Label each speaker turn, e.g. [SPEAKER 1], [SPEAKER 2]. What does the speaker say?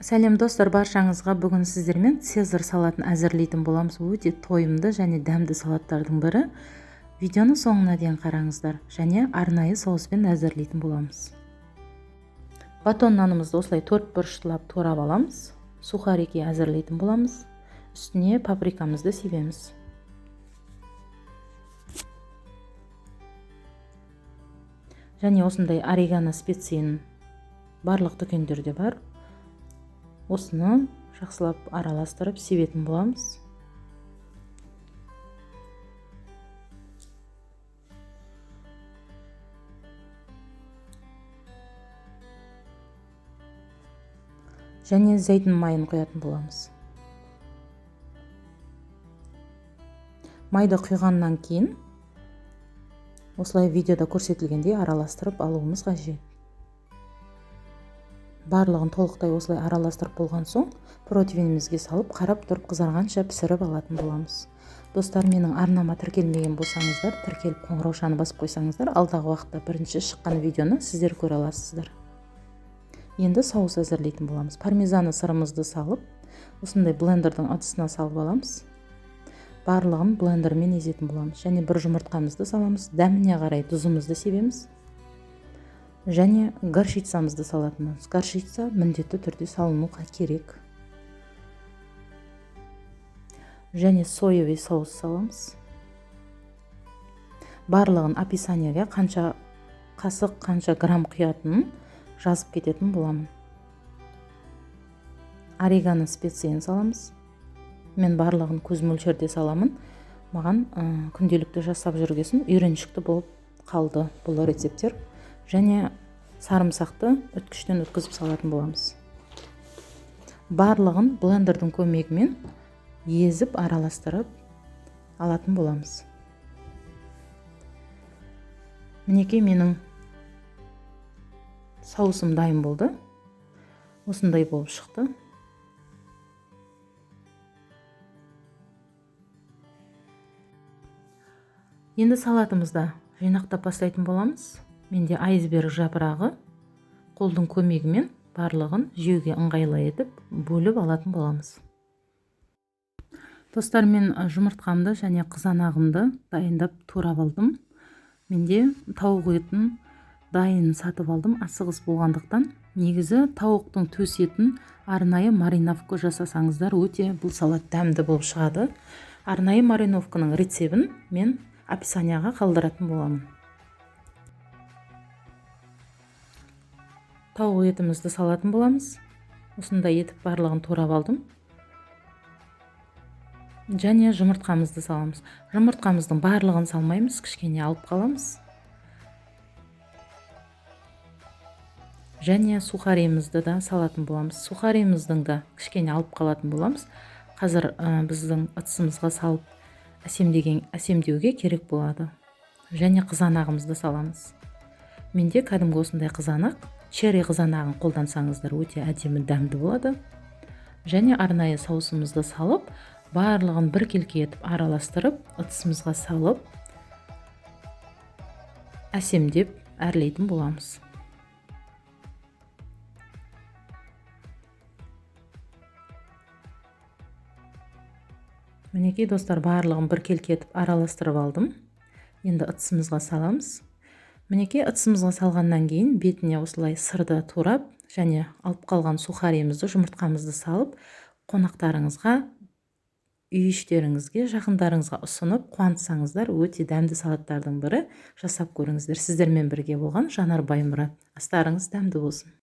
[SPEAKER 1] Сәлем достар, баршаңызға бүгін сіздермен цезарь салатын әзірлейтін боламыз. Өте тойымды және дәмді салаттардың бірі. Видеоны соңына дейін қараңыздар және арнайы соуспен әзірлейтін боламыз. Батон нанымызды осылай 4 бұрыштылап турап аламыз. Сухарики әзірлейтін боламыз. Үстіне паприкамызды себеміз. Және осындай орегано специяның барлық дүкендерде бар. Осыны жақсылап араластырып себетін боламыз. Және зәйтүн майын құятын боламыз. Майды құйғаннан кейін осылай видеода көрсетілгендей араластырып алуымыз қажет. Барлығын толықтай осылай араластырып болған соң противенімізге салып, қарап тұрып қызарғанша пісіріп алатын боламыз. Достар, менің арнама тіркелмеген болсаңыздар, тіркеліп қоңыраушаны басып қойсаңыздар, алдағы уақытта бірінші шыққан видеоны сіздер көре аласыздар. Енді соус әзірлейтін боламыз. Пармезаны сырымызды салып, осындай блендердің ыдысына салып аламыз. Барлығын блендермен езетін боламыз. Және бір жұмыртқамызды саламыз. Дәміне қарай тұзымызды себеміз. Және горчицамызды салатынбыз. Горчица міндетті түрде салыну керек. Және соевый соус саламыз. Барлығын описаниеге қанша қасық, қанша грамм құятынын жазып кететін боламын. Орегано специяны саламыз. Мен барлығын көз мөлшерде саламын. Маған күнделікті жасап жүргесін үйреншікті болып қалды бұл рецептер. Және сарымсақты өткіштен өткізіп салатын боламыз. Барлығын блендердің көмегімен езіп араластырып алатын боламыз. Мінекей менің соусым дайын болды. Осындай болып шықты. Енді салатымызда жинақтап бастайтын боламыз. Менде айсберг жапырағы, қолдың көмегімен барлығын жеуге ыңғайлы етіп бөліп алатын боламыз. Достар, мен жұмыртқамды және қызанағымды дайындап турап алдым. Менде тауық етін дайын сатып алдым, асығыс болғандықтан. Негізі тауықтың төс етін арнайы мариновка жасасаңыздар, өте бұл салат дәмді болып шығады. Арнайы мариновканың рецебін мен описанияға қалдыратын боламын. Тауық етімізді салатын боламыз. Осындай етіп барлығын турап алдым. Және жұмыртқамызды саламыз. Жұмыртқамыздың барлығын салмаймыз, кішкене алып қаламыз. Және сухаримызды да салатын боламыз. Сухаримыздың да кішкене алып қалатын боламыз. Қазір біздің ыдысымызға салып әсемдеуге керек болады. Және қызанағымызды саламыз. Менде кәдімгі осындай қызанақ, черри қызанағын қолдансаңыздар өте әдемі дәмді болады. Және арнайы соусымызды салып, барлығын бір келке етіп араластырып, ыдысымызға салып, әсемдеп әрлейтін боламыз. Мінекей достар, барлығын бір келке етіп араластырып алдым. Енді ыдысымызға саламыз. Мінекей ыдысымызға салғаннан кейін бетіне осылай сырды турап, және алып қалған сухаримызды, жұмыртқамызды салып, қонақтарыңызға, үй іштеріңізге, жақындарыңызға ұсынып қуантсаңыздар, өте дәмді салаттардың бірі. Жасап көріңіздер. Сіздермен бірге болған Жанар Баймұрат. Астарыңыз дәмді болсын.